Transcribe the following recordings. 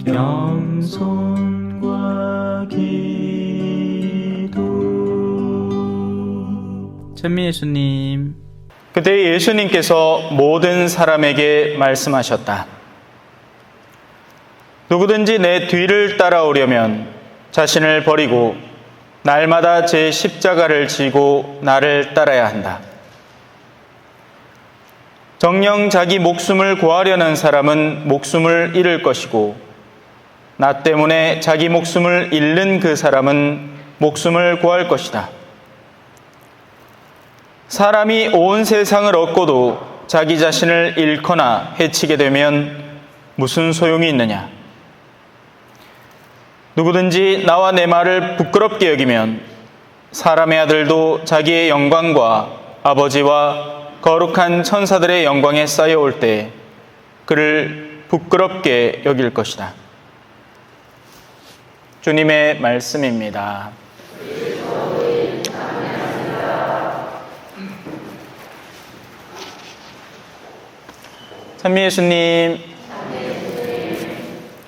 겸손과 기도. 천미 예수님. 그때 예수님께서 모든 사람에게 말씀하셨다. 누구든지 내 뒤를 따라오려면 자신을 버리고 날마다 제 십자가를 지고 나를 따라야 한다. 정녕 자기 목숨을 구하려는 사람은 목숨을 잃을 것이고 나 때문에 자기 목숨을 잃는 그 사람은 목숨을 구할 것이다. 사람이 온 세상을 얻고도 자기 자신을 잃거나 해치게 되면 무슨 소용이 있느냐? 누구든지 나와 내 말을 부끄럽게 여기면 사람의 아들도 자기의 영광과 아버지와 거룩한 천사들의 영광에 쌓여올 때 그를 부끄럽게 여길 것이다. 주님의 말씀입니다. 찬미 예수님,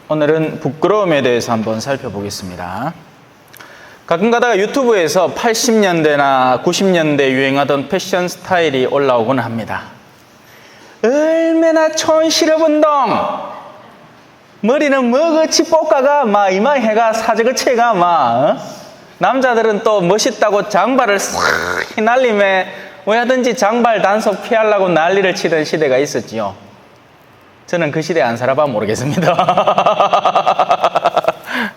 오늘은 부끄러움에 대해서 한번 살펴보겠습니다. 가끔 가다가 유튜브에서 80년대나 90년대 유행하던 패션 스타일이 올라오곤 합니다. 얼마나 촌시럽운동, 머리는 뭐그치 볶아가 막 이마 해가 사저그 채가 막 남자들은 또 멋있다고 장발을 싹 휘날리며 왜 하든지 장발 단속 피하려고 난리를 치던 시대가 있었지요. 저는 그 시대에 안 살아봐 모르겠습니다.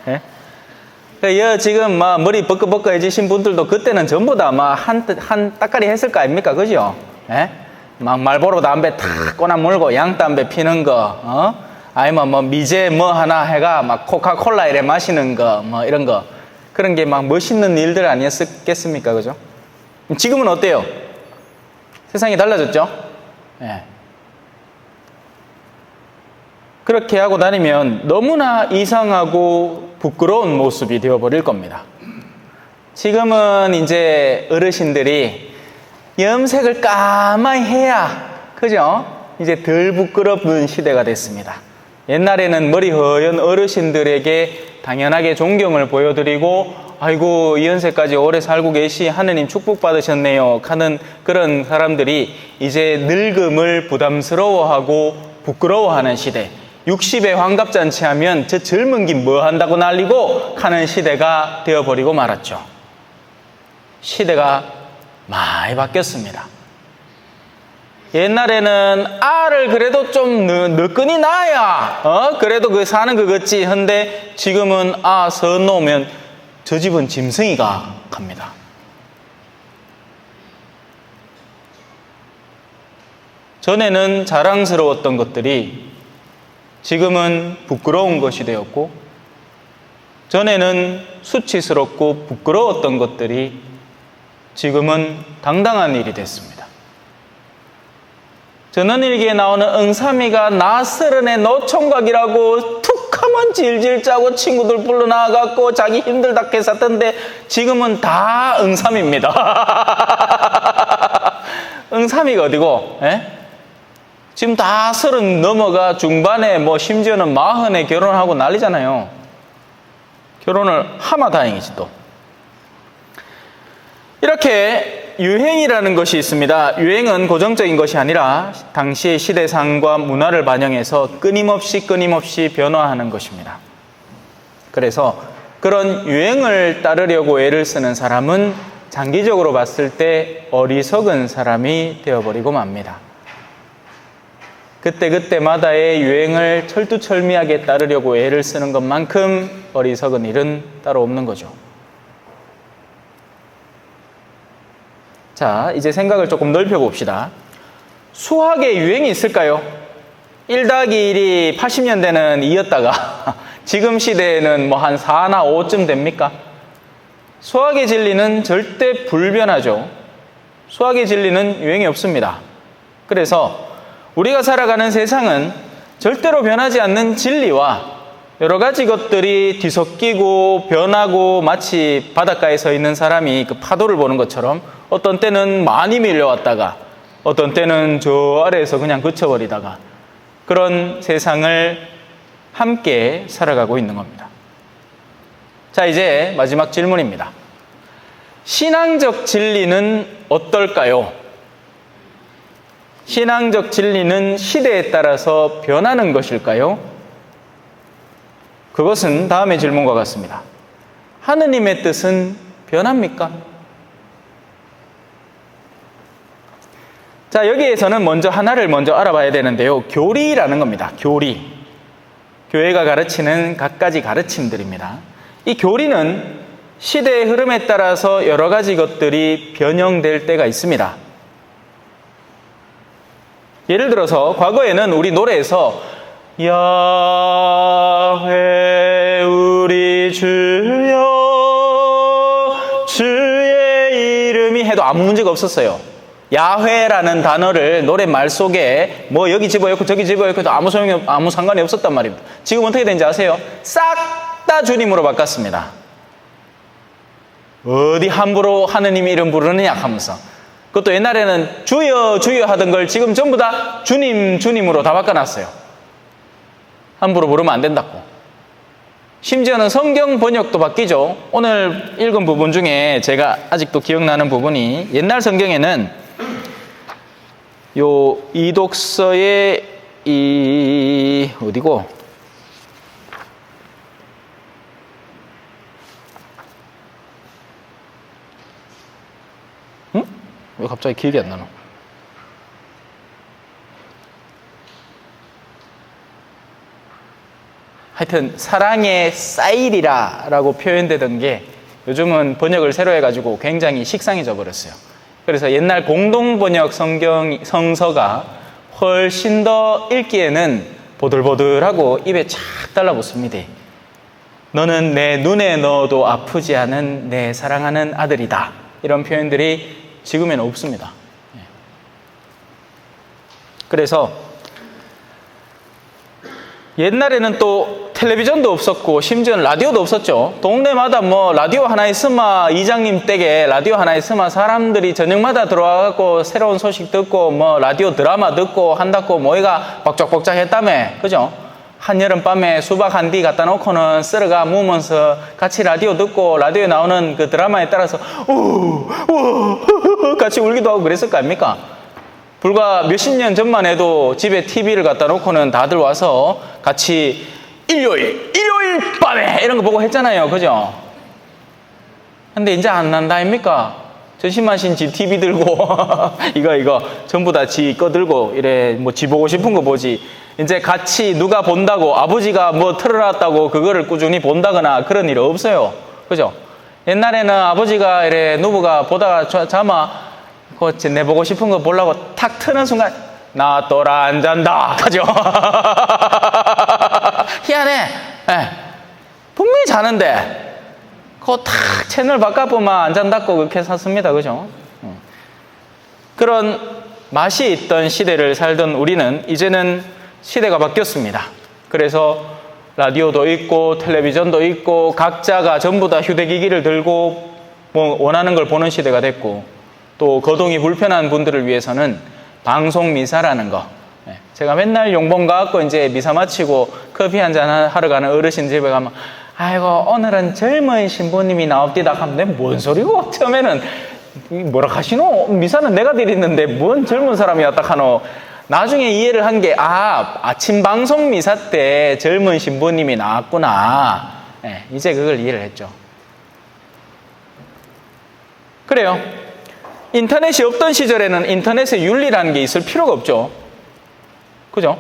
예? 지금 막 머리 버끄버끄해지신 분들도 그때는 전부 다 막 한 따까리 했을 거 아닙니까? 그죠? 예? 막 말보로 담배 탁 꼬나 물고 양담배 피는 거, 아니면 뭐 미제 뭐 하나 해가 막 코카콜라 이래 마시는 거, 뭐 이런 거. 그런 게 막 멋있는 일들 아니었겠습니까? 그죠? 지금은 어때요? 세상이 달라졌죠? 예. 그렇게 하고 다니면 너무나 이상하고 부끄러운 모습이 되어버릴 겁니다. 지금은 이제 어르신들이 염색을 까마이 해야, 그죠? 이제 덜 부끄러운 시대가 됐습니다. 옛날에는 머리 허연 어르신들에게 당연하게 존경을 보여드리고, 아이고, 이 연세까지 오래 살고 계시, 하느님 축복 받으셨네요 하는 그런 사람들이 이제 늙음을 부담스러워하고 부끄러워하는 시대, 60에 환갑잔치 하면 저 젊은 기 뭐 한다고 난리고 하는 시대가 되어버리고 말았죠. 시대가 많이 바뀌었습니다. 옛날에는 알을 그래도 좀 늦건이 낳아야 그래도 그 사는 거 같지 한데 지금은 선 놓으면 저 집은 짐승이가 갑니다. 전에는 자랑스러웠던 것들이 지금은 부끄러운 것이 되었고, 전에는 수치스럽고 부끄러웠던 것들이 지금은 당당한 일이 됐습니다. 전원일기에 나오는 응삼이가 낯설은애 노총각이라고 툭하면 질질 짜고 친구들 불러 나와갖고 자기 힘들다 했었던데 지금은 다 응삼입니다. 응삼이가 어디고? 에? 지금 다 30 넘어가 중반에 뭐 심지어는 40에 결혼하고 난리잖아요. 결혼을 하마 다행이지 또. 이렇게 유행이라는 것이 있습니다. 유행은 고정적인 것이 아니라 당시의 시대상과 문화를 반영해서 끊임없이 변화하는 것입니다. 그래서 그런 유행을 따르려고 애를 쓰는 사람은 장기적으로 봤을 때 어리석은 사람이 되어버리고 맙니다. 그때마다의 유행을 철두철미하게 따르려고 애를 쓰는 것만큼 어리석은 일은 따로 없는 거죠. 자, 이제 생각을 조금 넓혀봅시다. 수학에 유행이 있을까요? 1+1이 80년대는 2였다가 지금 시대에는 뭐 한 4나 5쯤 됩니까? 수학의 진리는 절대 불변하죠. 수학의 진리는 유행이 없습니다. 그래서 우리가 살아가는 세상은 절대로 변하지 않는 진리와 여러 가지 것들이 뒤섞이고 변하고 마치 바닷가에 서 있는 사람이 그 파도를 보는 것처럼 어떤 때는 많이 밀려왔다가 어떤 때는 저 아래에서 그냥 그쳐버리다가 그런 세상을 함께 살아가고 있는 겁니다. 자, 이제 마지막 질문입니다. 신앙적 진리는 어떨까요? 신앙적 진리는 시대에 따라서 변하는 것일까요? 그것은 다음의 질문과 같습니다. 하느님의 뜻은 변합니까? 자, 여기에서는 하나를 먼저 알아봐야 되는데요. 교리라는 겁니다. 교리. 교회가 가르치는 갖가지 가르침들입니다. 이 교리는 시대의 흐름에 따라서 여러 가지 것들이 변형될 때가 있습니다. 예를 들어서 과거에는 우리 노래에서 야훼 우리 주여 주의 이름이 해도 아무 문제가 없었어요. 야훼라는 단어를 노랫말 속에 뭐 여기 집어넣고 저기 집어넣고 아무 상관이 없었단 말입니다. 지금 어떻게 되는지 아세요? 싹 다 주님으로 바꿨습니다. 어디 함부로 하느님 이름 부르느냐 하면서. 그것도 옛날에는 주여 주여 하던 걸 지금 전부 다 주님 주님으로 다 바꿔놨어요. 함부로 부르면 안 된다고. 심지어는 성경 번역도 바뀌죠. 오늘 읽은 부분 중에 제가 아직도 기억나는 부분이 옛날 성경에는 요 이독서의 어디고? 응? 왜 갑자기 기억이 안 나노? 하여튼 사랑의 쌀이라 라고 표현되던 게 요즘은 번역을 새로 해가지고 굉장히 식상해져 버렸어요. 그래서 옛날 공동번역 성서가 훨씬 더 읽기에는 보들보들하고 입에 착 달라붙습니다. 너는 내 눈에 넣어도 아프지 않은 내 사랑하는 아들이다. 이런 표현들이 지금에는 없습니다. 그래서 옛날에는 또 텔레비전도 없었고 심지어는 라디오도 없었죠. 동네마다 뭐 라디오 하나 있으면 이장님 댁에 라디오 하나 있으면 사람들이 저녁마다 들어와갖고 새로운 소식 듣고 뭐 라디오 드라마 듣고 한다고 모이가 벅적벅적 했다며. 그죠? 한여름 밤에 수박 한 뒤 갖다 놓고는 쓸어가 무면서 같이 라디오 듣고 라디오에 나오는 그 드라마에 따라서 같이 울기도 하고 그랬을 거 아닙니까? 불과 몇십 년 전만 해도 집에 TV를 갖다 놓고는 다들 와서 같이 일요일 밤에 이런 거 보고 했잖아요. 그죠? 근데 이제 안 난다 아닙니까? 전신만신 지 TV 들고 이거 전부 다 지 거 들고 이래 뭐 지 보고 싶은 거 보지. 이제 같이 누가 본다고 아버지가 뭐 틀어놨다고 그거를 꾸준히 본다거나 그런 일 없어요. 그죠? 옛날에는 아버지가 이래 누부가 보다가 내 보고 싶은 거 보려고 탁 트는 순간 나 또라 안 잔다. 그죠? 희한해. 네. 분명히 자는데 그거 탁 채널 바꿔보면 안 잔다고 그렇게 샀습니다. 그죠? 그런 맛이 있던 시대를 살던 우리는 이제는 시대가 바뀌었습니다. 그래서 라디오도 있고 텔레비전도 있고 각자가 전부 다 휴대기기를 들고 뭐 원하는 걸 보는 시대가 됐고 또 거동이 불편한 분들을 위해서는 방송 미사라는 거. 제가 맨날 용봉 가갖고 이제 미사 마치고 커피 한잔 하러 가는 어르신 집에 가면 아이고 오늘은 젊은 신부님이 나옵디다 하면 뭔 소리고 처음에는 뭐라 하시노? 미사는 내가 드리는데 뭔 젊은 사람이 왔다 하노? 나중에 이해를 한 게 아침 방송 미사 때 젊은 신부님이 나왔구나. 이제 그걸 이해를 했죠. 그래요. 인터넷이 없던 시절에는 인터넷의 윤리라는 게 있을 필요가 없죠. 그죠?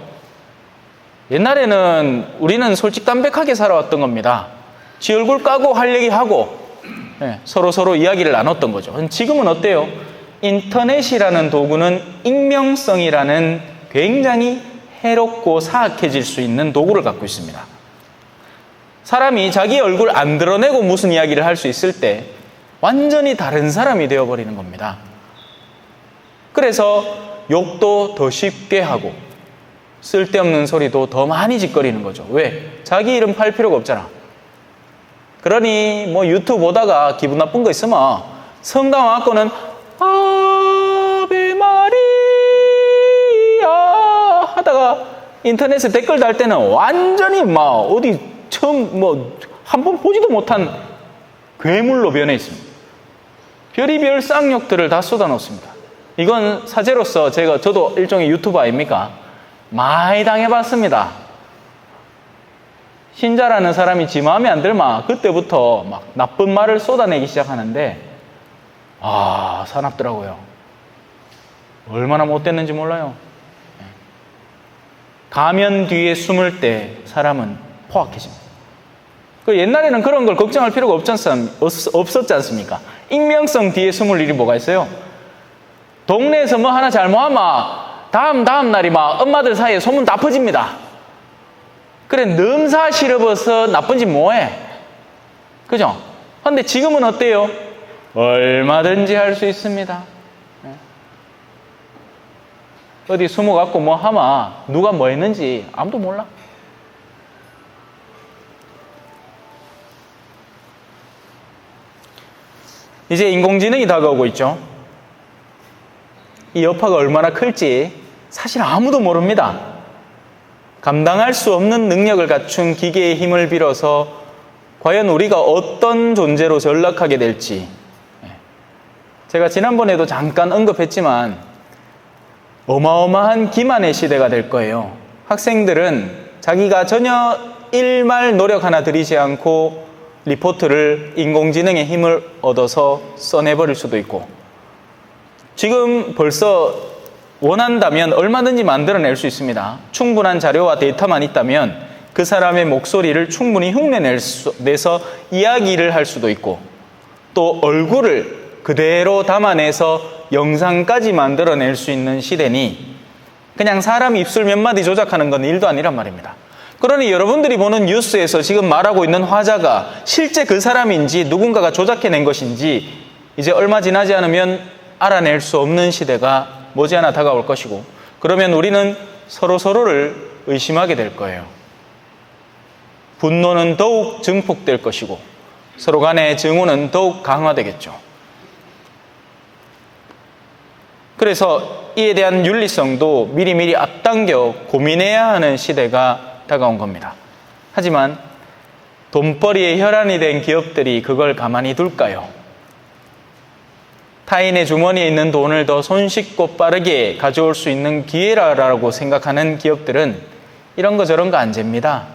옛날에는 우리는 솔직담백하게 살아왔던 겁니다. 지 얼굴 까고 할 얘기하고 서로 이야기를 나눴던 거죠. 지금은 어때요? 인터넷이라는 도구는 익명성이라는 굉장히 해롭고 사악해질 수 있는 도구를 갖고 있습니다. 사람이 자기 얼굴 안 드러내고 무슨 이야기를 할 수 있을 때 완전히 다른 사람이 되어버리는 겁니다. 그래서 욕도 더 쉽게 하고 쓸데없는 소리도 더 많이 짓거리는 거죠. 왜? 자기 이름 팔 필요가 없잖아. 그러니 뭐 유튜브 보다가 기분 나쁜 거 있으면 성당 와갖고는 아베 마리아 하다가 인터넷에 댓글 달 때는 완전히 막 어디 처음 뭐 한 번 보지도 못한 괴물로 변해 있습니다. 별의별 쌍욕들을 다 쏟아놓습니다. 이건 사제로서 저도 일종의 유튜버 아닙니까? 많이 당해봤습니다. 신자라는 사람이 지 마음에 안 들면 그때부터 막 나쁜 말을 쏟아내기 시작하는데 사납더라고요. 얼마나 못됐는지 몰라요. 가면 뒤에 숨을 때 사람은 포악해집니다. 옛날에는 그런 걸 걱정할 필요가 없었지 않습니까? 익명성 뒤에 숨을 일이 뭐가 있어요? 동네에서 뭐 하나 잘못하면 다음 날이 막 엄마들 사이에 소문 다 퍼집니다. 그래, 넘사 시럽어서 나쁜 짓 뭐해? 그죠? 근데 지금은 어때요? 얼마든지 할 수 있습니다. 어디 숨어갖고 뭐 하면 누가 뭐 했는지 아무도 몰라. 이제 인공지능이 다가오고 있죠. 이 여파가 얼마나 클지 사실 아무도 모릅니다. 감당할 수 없는 능력을 갖춘 기계의 힘을 빌어서 과연 우리가 어떤 존재로 전락하게 될지, 제가 지난번에도 잠깐 언급했지만 어마어마한 기만의 시대가 될 거예요. 학생들은 자기가 전혀 일말 노력 하나 들이지 않고 리포트를 인공지능의 힘을 얻어서 써내버릴 수도 있고, 지금 벌써 원한다면 얼마든지 만들어낼 수 있습니다. 충분한 자료와 데이터만 있다면 그 사람의 목소리를 충분히 흉내내서 이야기를 할 수도 있고, 또 얼굴을 그대로 담아내서 영상까지 만들어낼 수 있는 시대니 그냥 사람 입술 몇 마디 조작하는 건 일도 아니란 말입니다. 그러니 여러분들이 보는 뉴스에서 지금 말하고 있는 화자가 실제 그 사람인지 누군가가 조작해낸 것인지 이제 얼마 지나지 않으면 알아낼 수 없는 시대가 머지않아 다가올 것이고, 그러면 우리는 서로를 의심하게 될 거예요. 분노는 더욱 증폭될 것이고 서로 간의 증오는 더욱 강화되겠죠. 그래서 이에 대한 윤리성도 미리미리 앞당겨 고민해야 하는 시대가 다가온 겁니다. 하지만 돈벌이의 혈안이 된 기업들이 그걸 가만히 둘까요? 타인의 주머니에 있는 돈을 더 손쉽고 빠르게 가져올 수 있는 기회라고 생각하는 기업들은 이런 거 저런 거 안 잽니다.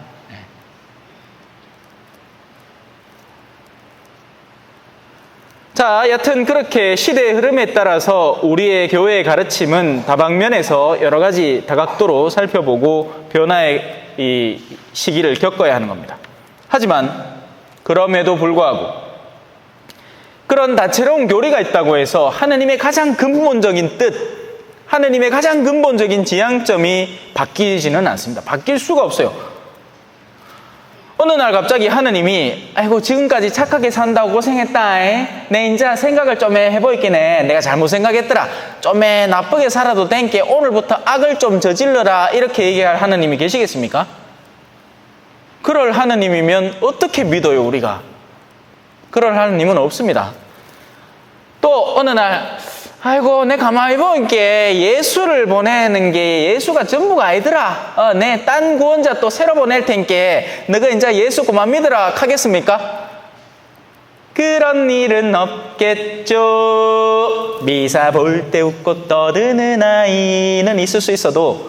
자, 여튼 그렇게 시대의 흐름에 따라서 우리의 교회의 가르침은 다방면에서 여러 가지 다각도로 살펴보고 변화의 이 시기를 겪어야 하는 겁니다. 하지만 그럼에도 불구하고 그런 다채로운 교리가 있다고 해서 하느님의 가장 근본적인 뜻, 하느님의 가장 근본적인 지향점이 바뀌지는 않습니다. 바뀔 수가 없어요. 어느 날 갑자기 하느님이 아이고 지금까지 착하게 산다고 고생했다. 내 인자 생각을 좀 해보이겠네. 내가 잘못 생각했더라. 좀 나쁘게 살아도 된게 오늘부터 악을 좀 저질러라. 이렇게 얘기할 하느님이 계시겠습니까? 그럴 하느님이면 어떻게 믿어요 우리가? 그럴 하느님은 없습니다. 또 어느 날 아이고 내 가만히 보니까 예수를 보내는 게 예수가 전부가 아니더라. 내 딴 구원자 또 새로 보낼 테니까 너가 이제 예수 그만 믿으라 하겠습니까? 그런 일은 없겠죠. 미사 볼 때 웃고 떠드는 아이는 있을 수 있어도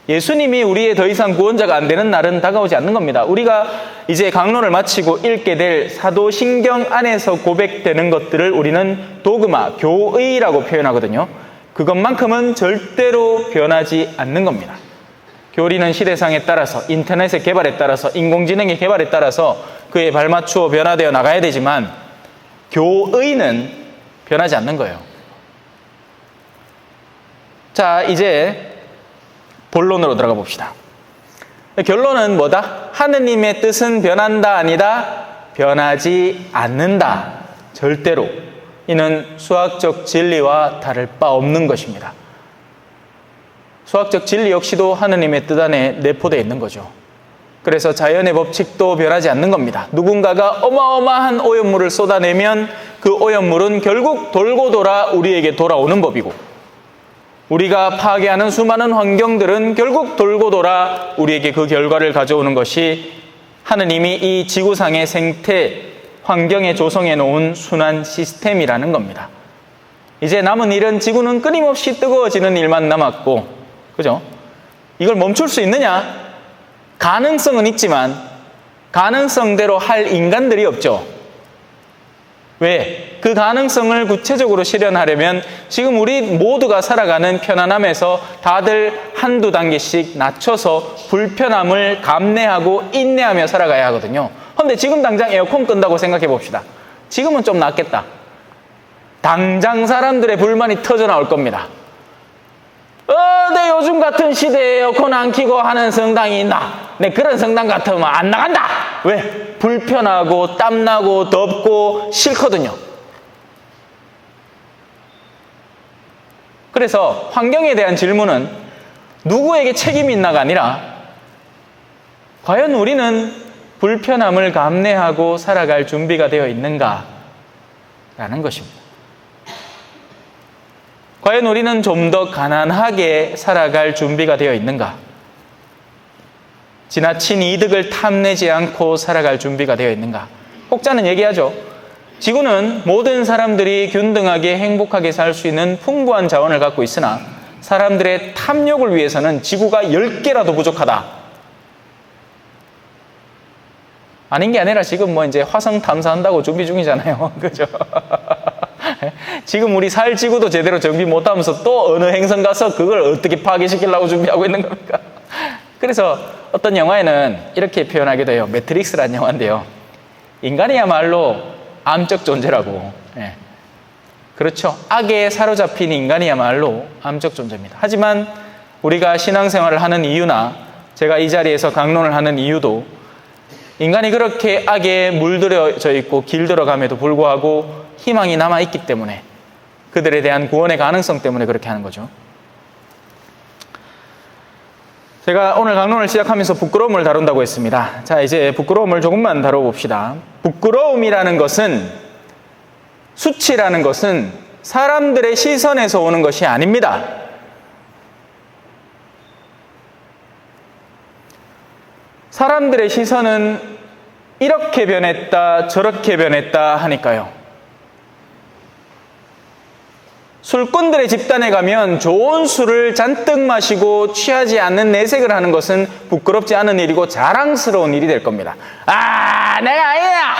예수님이 우리의 더 이상 구원자가 안 되는 날은 다가오지 않는 겁니다. 우리가 이제 강론을 마치고 읽게 될 사도신경 안에서 고백되는 것들을 우리는 도그마, 교의라고 표현하거든요. 그것만큼은 절대로 변하지 않는 겁니다. 교리는 시대상에 따라서, 인터넷의 개발에 따라서, 인공지능의 개발에 따라서 그에 발맞추어 변화되어 나가야 되지만 교의는 변하지 않는 거예요. 자, 이제 본론으로 들어가 봅시다. 결론은 뭐다? 하느님의 뜻은 변한다 아니다? 변하지 않는다. 절대로. 이는 수학적 진리와 다를 바 없는 것입니다. 수학적 진리 역시도 하느님의 뜻 안에 내포되어 있는 거죠. 그래서 자연의 법칙도 변하지 않는 겁니다. 누군가가 어마어마한 오염물을 쏟아내면 그 오염물은 결국 돌고 돌아 우리에게 돌아오는 법이고, 우리가 파괴하는 수많은 환경들은 결국 돌고 돌아 우리에게 그 결과를 가져오는 것이 하느님이 이 지구상의 생태 환경에 조성해 놓은 순환 시스템이라는 겁니다. 이제 남은 일은 지구는 끊임없이 뜨거워지는 일만 남았고, 그죠? 이걸 멈출 수 있느냐? 가능성은 있지만 가능성대로 할 인간들이 없죠. 왜? 그 가능성을 구체적으로 실현하려면 지금 우리 모두가 살아가는 편안함에서 다들 한두 단계씩 낮춰서 불편함을 감내하고 인내하며 살아가야 하거든요. 그런데 지금 당장 에어컨 끈다고 생각해 봅시다. 지금은 좀 낫겠다. 당장 사람들의 불만이 터져 나올 겁니다. 내 요즘 같은 시대에 에어컨 안 켜고 하는 성당이 있나? 내 그런 성당 같으면 안 나간다! 왜? 불편하고 땀나고 덥고 싫거든요. 그래서 환경에 대한 질문은 누구에게 책임이 있나가 아니라 과연 우리는 불편함을 감내하고 살아갈 준비가 되어 있는가? 라는 것입니다. 과연 우리는 좀 더 가난하게 살아갈 준비가 되어 있는가? 지나친 이득을 탐내지 않고 살아갈 준비가 되어 있는가? 혹자는 얘기하죠. 지구는 모든 사람들이 균등하게 행복하게 살 수 있는 풍부한 자원을 갖고 있으나 사람들의 탐욕을 위해서는 지구가 10개라도 부족하다. 아닌 게 아니라 지금 이제 화성 탐사한다고 준비 중이잖아요. 그죠? 지금 우리 살 지구도 제대로 정비 못하면서 또 어느 행성 가서 그걸 어떻게 파괴시키려고 준비하고 있는 겁니까? 그래서 어떤 영화에는 이렇게 표현하기도 해요. 매트릭스라는 영화인데요. 인간이야말로 암적 존재라고. 예. 그렇죠. 악에 사로잡힌 인간이야말로 암적 존재입니다. 하지만 우리가 신앙생활을 하는 이유나 제가 이 자리에서 강론을 하는 이유도 인간이 그렇게 악에 물들여져 있고 길들어감에도 불구하고 희망이 남아있기 때문에 그들에 대한 구원의 가능성 때문에 그렇게 하는 거죠. 제가 오늘 강론을 시작하면서 부끄러움을 다룬다고 했습니다. 자, 이제 부끄러움을 조금만 다뤄봅시다. 부끄러움이라는 것은, 수치라는 것은 사람들의 시선에서 오는 것이 아닙니다. 사람들의 시선은 이렇게 변했다, 저렇게 변했다 하니까요. 술꾼들의 집단에 가면 좋은 술을 잔뜩 마시고 취하지 않는 내색을 하는 것은 부끄럽지 않은 일이고 자랑스러운 일이 될 겁니다. 아, 내가 아니야!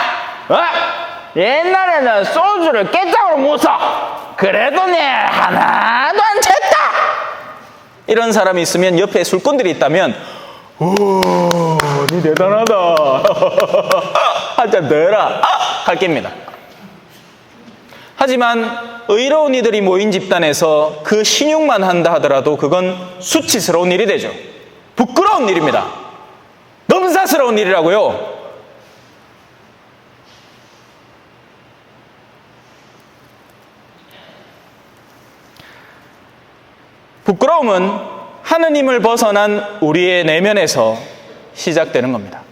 옛날에는 소주를 깨짝으로 못 사! 그래도 내 하나도 안 챘다! 이런 사람이 있으면 옆에 술꾼들이 있다면 오, 니 대단하다. 한 잔 더 해라. 할 겁니다. 하지만 의로운 이들이 모인 집단에서 그 신용만 한다 하더라도 그건 수치스러운 일이 되죠. 부끄러운 일입니다. 넘사스러운 일이라고요. 부끄러움은 하느님을 벗어난 우리의 내면에서 시작되는 겁니다.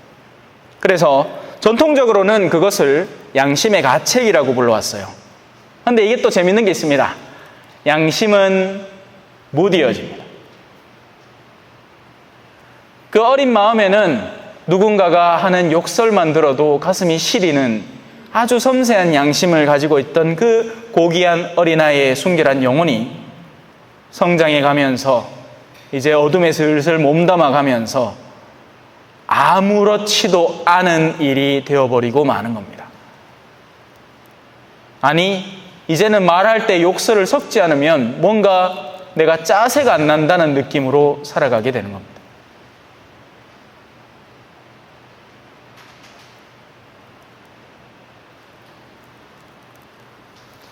그래서 전통적으로는 그것을 양심의 가책이라고 불러왔어요. 그런데 이게 또 재밌는 게 있습니다. 양심은 무디어집니다. 그 어린 마음에는 누군가가 하는 욕설만 들어도 가슴이 시리는 아주 섬세한 양심을 가지고 있던 그 고귀한 어린아이의 순결한 영혼이 성장해 가면서 이제 어둠에 슬슬 몸담아 가면서 아무렇지도 않은 일이 되어버리고 마는 겁니다. 아니, 이제는 말할 때 욕설을 섞지 않으면 뭔가 내가 짜세가 안 난다는 느낌으로 살아가게 되는 겁니다.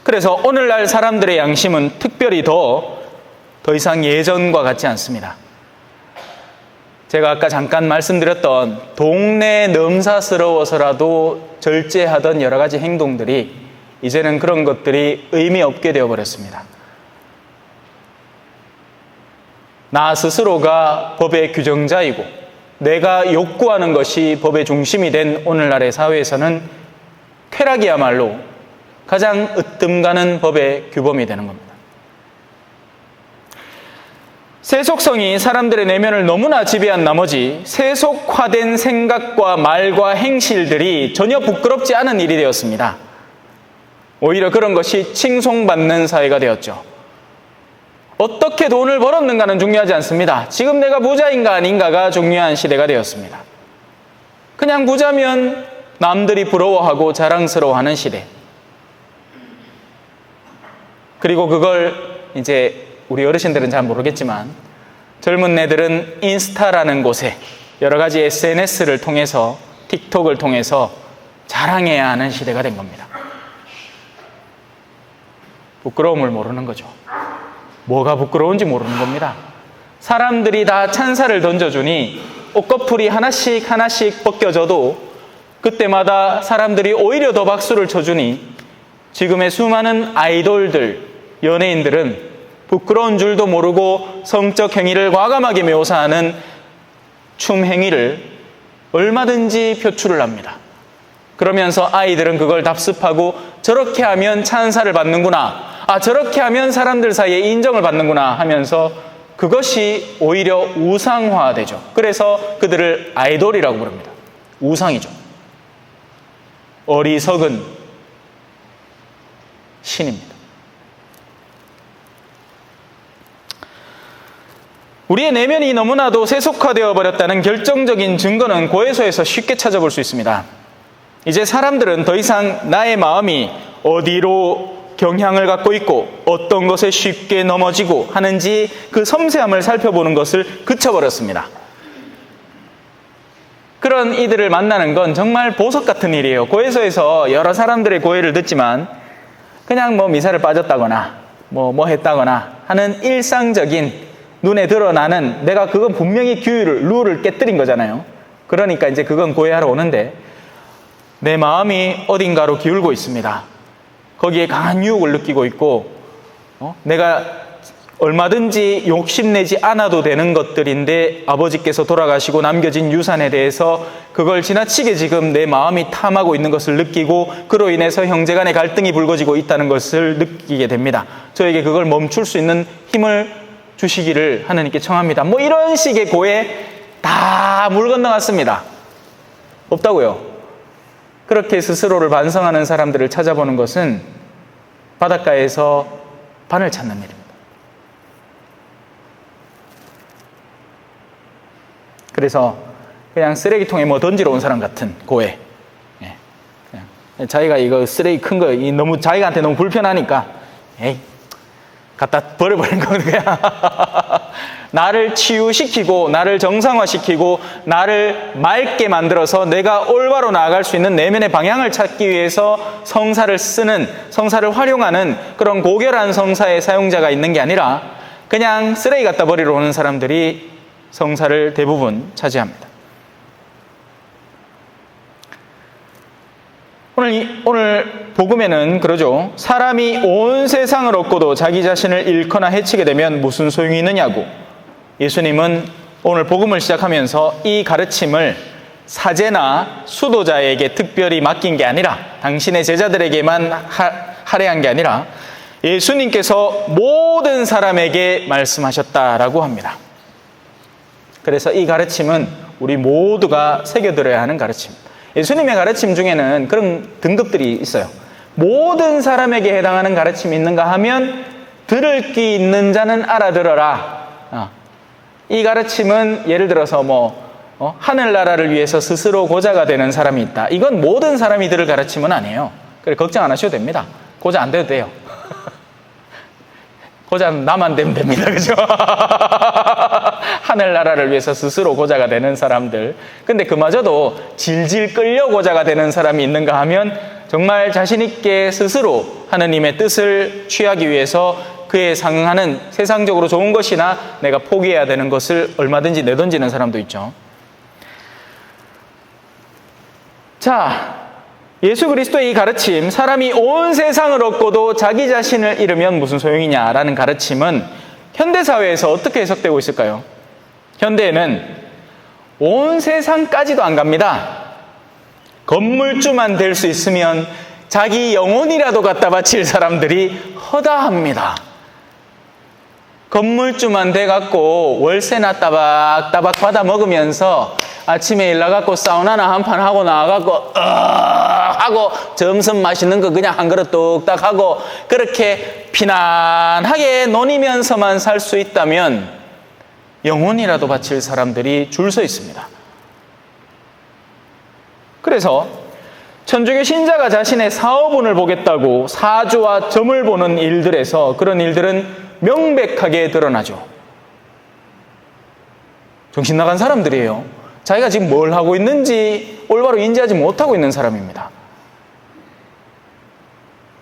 그래서 오늘날 사람들의 양심은 특별히 더 이상 예전과 같지 않습니다. 제가 아까 잠깐 말씀드렸던 동네 넘사스러워서라도 절제하던 여러 가지 행동들이 이제는 그런 것들이 의미 없게 되어버렸습니다. 나 스스로가 법의 규정자이고 내가 욕구하는 것이 법의 중심이 된 오늘날의 사회에서는 쾌락이야말로 가장 으뜸가는 법의 규범이 되는 겁니다. 세속성이 사람들의 내면을 너무나 지배한 나머지 세속화된 생각과 말과 행실들이 전혀 부끄럽지 않은 일이 되었습니다. 오히려 그런 것이 칭송받는 사회가 되었죠. 어떻게 돈을 벌었는가는 중요하지 않습니다. 지금 내가 부자인가 아닌가가 중요한 시대가 되었습니다. 그냥 부자면 남들이 부러워하고 자랑스러워하는 시대. 그리고 그걸 이제 우리 어르신들은 잘 모르겠지만 젊은 애들은 인스타라는 곳에 여러 가지 SNS를 통해서 틱톡을 통해서 자랑해야 하는 시대가 된 겁니다. 부끄러움을 모르는 거죠. 뭐가 부끄러운지 모르는 겁니다. 사람들이 다 찬사를 던져주니 옷꺼풀이 하나씩 벗겨져도 그때마다 사람들이 오히려 더 박수를 쳐주니 지금의 수많은 아이돌들, 연예인들은 부끄러운 줄도 모르고 성적 행위를 과감하게 묘사하는 춤 행위를 얼마든지 표출을 합니다. 그러면서 아이들은 그걸 답습하고 저렇게 하면 찬사를 받는구나, 저렇게 하면 사람들 사이에 인정을 받는구나 하면서 그것이 오히려 우상화되죠. 그래서 그들을 아이돌이라고 부릅니다. 우상이죠. 어리석은 신입니다. 우리의 내면이 너무나도 세속화되어 버렸다는 결정적인 증거는 고해서에서 쉽게 찾아볼 수 있습니다. 이제 사람들은 더 이상 나의 마음이 어디로 경향을 갖고 있고 어떤 것에 쉽게 넘어지고 하는지 그 섬세함을 살펴보는 것을 그쳐버렸습니다. 그런 이들을 만나는 건 정말 보석 같은 일이에요. 고해서에서 여러 사람들의 고해를 듣지만 그냥 미사를 빠졌다거나 뭐 했다거나 하는 일상적인 눈에 드러나는, 내가 그건 분명히 룰을 깨뜨린 거잖아요. 그러니까 이제 그건 고해하러 오는데 내 마음이 어딘가로 기울고 있습니다. 거기에 강한 유혹을 느끼고 있고 내가 얼마든지 욕심내지 않아도 되는 것들인데 아버지께서 돌아가시고 남겨진 유산에 대해서 그걸 지나치게 지금 내 마음이 탐하고 있는 것을 느끼고 그로 인해서 형제 간의 갈등이 불거지고 있다는 것을 느끼게 됩니다. 저에게 그걸 멈출 수 있는 힘을 주시기를 하나님께 청합니다. 이런 식의 고해 다 물 건너갔습니다. 없다고요. 그렇게 스스로를 반성하는 사람들을 찾아보는 것은 바닷가에서 바늘 찾는 일입니다. 그래서 그냥 쓰레기통에 던지러 온 사람 같은 고해. 그냥 자기가 이거 쓰레기 큰 거 너무 자기한테 너무 불편하니까 갖다 버려버린 거거든요. 나를 치유시키고 나를 정상화시키고 나를 맑게 만들어서 내가 올바로 나아갈 수 있는 내면의 방향을 찾기 위해서 성사를 활용하는 그런 고결한 성사의 사용자가 있는 게 아니라 그냥 쓰레기 갖다 버리러 오는 사람들이 성사를 대부분 차지합니다. 오늘 복음에는 그러죠. 사람이 온 세상을 얻고도 자기 자신을 잃거나 해치게 되면 무슨 소용이 있느냐고. 예수님은 오늘 복음을 시작하면서 이 가르침을 사제나 수도자에게 특별히 맡긴 게 아니라 당신의 제자들에게만 할애한 게 아니라 예수님께서 모든 사람에게 말씀하셨다라고 합니다. 그래서 이 가르침은 우리 모두가 새겨들어야 하는 가르침입니다. 예수님의 가르침 중에는 그런 등급들이 있어요. 모든 사람에게 해당하는 가르침이 있는가 하면 들을 귀 있는 자는 알아들어라. 이 가르침은 예를 들어서 하늘나라를 위해서 스스로 고자가 되는 사람이 있다. 이건 모든 사람이 들을 가르침은 아니에요. 그래 걱정 안 하셔도 됩니다. 고자 안 돼도 돼요. 고자는 나만 되면 됩니다. 그죠? 하늘나라를 위해서 스스로 고자가 되는 사람들. 근데 그마저도 질질 끌려 고자가 되는 사람이 있는가 하면 정말 자신있게 스스로 하느님의 뜻을 취하기 위해서 그에 상응하는 세상적으로 좋은 것이나 내가 포기해야 되는 것을 얼마든지 내던지는 사람도 있죠. 자, 예수 그리스도의 이 가르침, 사람이 온 세상을 얻고도 자기 자신을 잃으면 무슨 소용이냐라는 가르침은 현대사회에서 어떻게 해석되고 있을까요? 현대에는 온 세상까지도 안 갑니다. 건물주만 될 수 있으면 자기 영혼이라도 갖다 바칠 사람들이 허다합니다. 건물주만 돼갖고 월세나 따박따박 받아 먹으면서 아침에 일 나가고 사우나나 한 판 하고 나와갖고 하고 점심 맛있는 거 그냥 한 그릇 뚝딱 하고 그렇게 피난하게 논이면서만 살 수 있다면 영혼이라도 바칠 사람들이 줄 서 있습니다. 그래서 천주교 신자가 자신의 사업운을 보겠다고 사주와 점을 보는 일들에서 그런 일들은 명백하게 드러나죠. 정신 나간 사람들이에요. 자기가 지금 뭘 하고 있는지 올바로 인지하지 못하고 있는 사람입니다.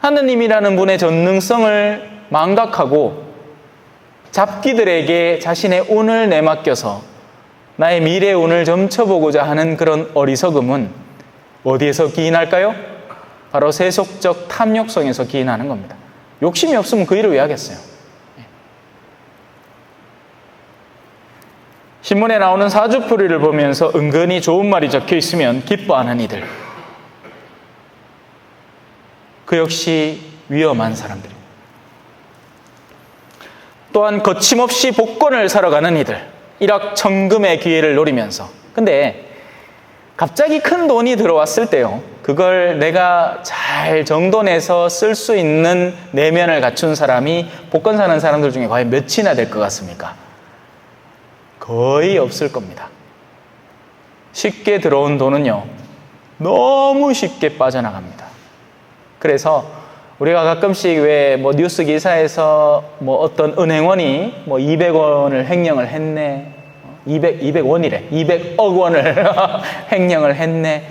하느님이라는 분의 전능성을 망각하고 잡기들에게 자신의 운을 내맡겨서 나의 미래 운을 점쳐보고자 하는 그런 어리석음은 어디에서 기인할까요? 바로 세속적 탐욕성에서 기인하는 겁니다. 욕심이 없으면 그 일을 왜 하겠어요? 신문에 나오는 사주풀이를 보면서 은근히 좋은 말이 적혀 있으면 기뻐하는 이들, 그 역시 위험한 사람들입니다. 또한 거침없이 복권을 사러 가는 이들, 일확천금의 기회를 노리면서, 근데 갑자기 큰 돈이 들어왔을 때요, 그걸 내가 잘 정돈해서 쓸 수 있는 내면을 갖춘 사람이 복권 사는 사람들 중에 과연 몇이나 될 것 같습니까? 거의 없을 겁니다. 쉽게 들어온 돈은요, 너무 쉽게 빠져나갑니다. 그래서 우리가 가끔씩 왜 뉴스 기사에서 어떤 은행원이 200원을 횡령을 했네, 200원이래, 200억 원을 횡령을 했네,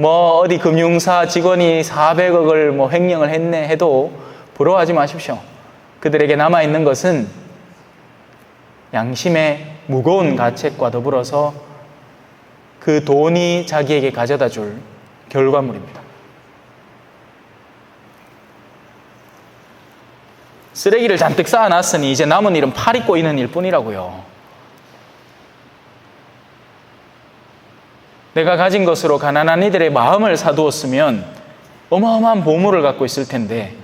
어디 금융사 직원이 400억을 횡령을 했네 해도 부러워하지 마십시오. 그들에게 남아있는 것은 양심의 무거운 가책과 더불어서 그 돈이 자기에게 가져다 줄 결과물입니다. 쓰레기를 잔뜩 쌓아놨으니 이제 남은 일은 팔이 꼬이는 일뿐이라고요. 내가 가진 것으로 가난한 이들의 마음을 사두었으면 어마어마한 보물을 갖고 있을 텐데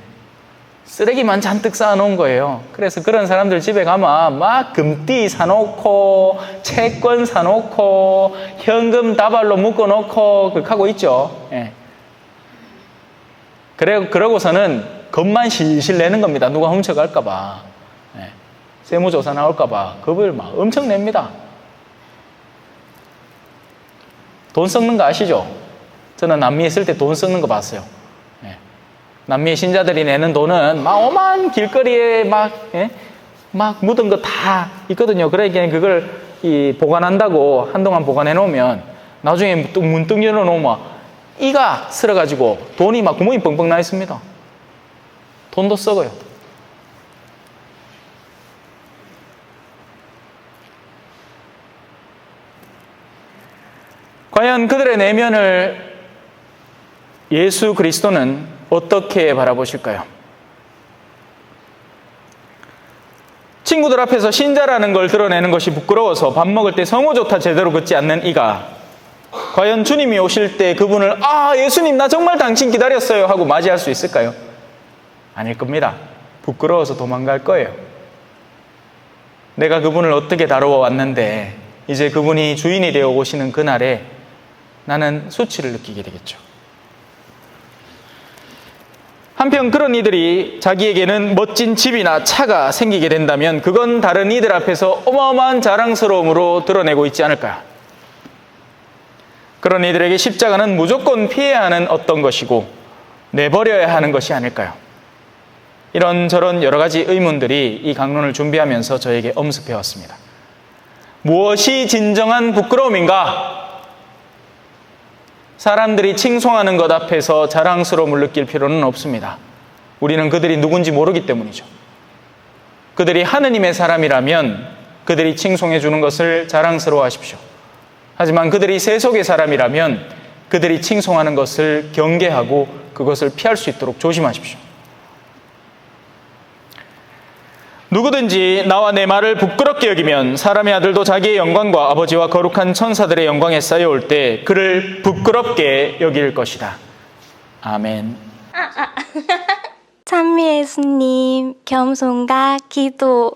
쓰레기만 잔뜩 쌓아놓은 거예요. 그래서 그런 사람들 집에 가면 막 금띠 사놓고 채권 사놓고 현금 다발로 묶어놓고 그렇게 하고 있죠. 예. 그러고서는 겁만 실실 내는 겁니다. 누가 훔쳐갈까 봐. 예. 세무조사 나올까 봐 겁을 막 엄청 냅니다. 돈 썩는 거 아시죠? 저는 남미에 있을 때 돈 썩는 거 봤어요. 남미 신자들이 내는 돈은 막 오만 길거리에 막 묻은 거 다 있거든요. 그러니까 그걸 보관한다고 한동안 보관해 놓으면 나중에 문득 열어 놓으면 이가 쓸어가지고 돈이 막 구멍이 뻥뻥 나 있습니다. 돈도 썩어요. 과연 그들의 내면을 예수 그리스도는 어떻게 바라보실까요? 친구들 앞에서 신자라는 걸 드러내는 것이 부끄러워서 밥 먹을 때 성호조차 제대로 긋지 않는 이가 과연 주님이 오실 때 그분을 예수님 나 정말 당신 기다렸어요 하고 맞이할 수 있을까요? 아닐 겁니다. 부끄러워서 도망갈 거예요. 내가 그분을 어떻게 다루어 왔는데 이제 그분이 주인이 되어 오시는 그날에 나는 수치를 느끼게 되겠죠. 한편 그런 이들이 자기에게는 멋진 집이나 차가 생기게 된다면 그건 다른 이들 앞에서 어마어마한 자랑스러움으로 드러내고 있지 않을까요? 그런 이들에게 십자가는 무조건 피해야 하는 어떤 것이고 내버려야 하는 것이 아닐까요? 이런저런 여러 가지 의문들이 이 강론을 준비하면서 저에게 엄습해 왔습니다. 무엇이 진정한 부끄러움인가? 사람들이 칭송하는 것 앞에서 자랑스러움을 느낄 필요는 없습니다. 우리는 그들이 누군지 모르기 때문이죠. 그들이 하느님의 사람이라면 그들이 칭송해 주는 것을 자랑스러워하십시오. 하지만 그들이 세속의 사람이라면 그들이 칭송하는 것을 경계하고 그것을 피할 수 있도록 조심하십시오. 누구든지 나와 내 말을 부끄럽게 여기면 사람의 아들도 자기의 영광과 아버지와 거룩한 천사들의 영광에 쌓여올 때 그를 부끄럽게 여길 것이다. 아멘. 찬미 예수님, 겸손과 기도.